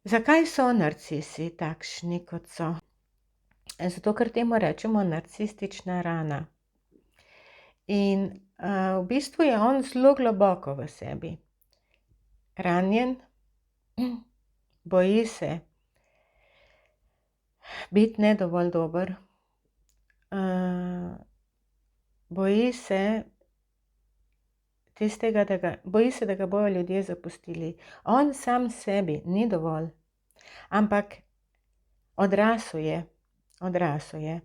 Zakaj so narcisi takšni, kot so? Zato, ker temu rečemo narcistična rana. In v bistvu je on zelo globoko v sebi. Ranjen, boji se biti ne dovolj dober, boji se tistega, da ga bojo ljudje zapustili. On sam sebi ni dovolj, ampak odrasel je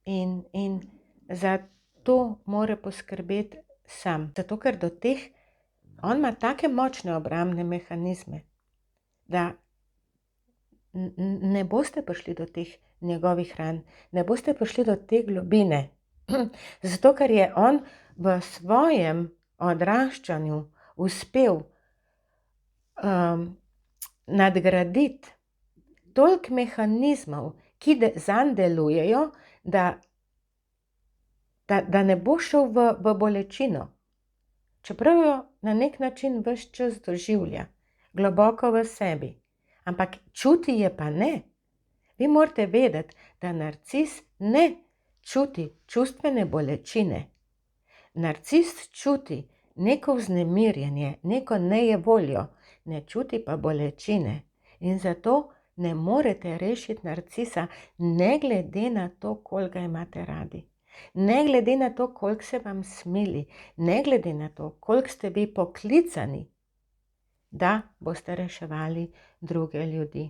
in za to mora poskrbeti sam. Zato, ker on ima take močne obrambne mehanizme, da ne boste prišli do teh njegovih ran, ne boste prišli do te globine. Zato, ker je on v svojem odraščanju uspel nadgraditi toliko mehanizmov, ki zanj delujejo, da ne bo šel v bolečino. Čeprav jo na nek način ves čas doživlja, globoko v sebi. Ampak čuti je pa ne. Vi morate vedeti, da narcis ne čuti čustvene bolečine. Narcis čuti neko vznemirjenje, neko nejevoljo, ne čuti pa bolečine. In zato ne morete rešiti narcisa, ne glede na to, koliko ga imate radi. Ne glede na to, koliko se vam smili, ne glede na to, koliko ste vi poklicani, da boste reševali druge ljudi.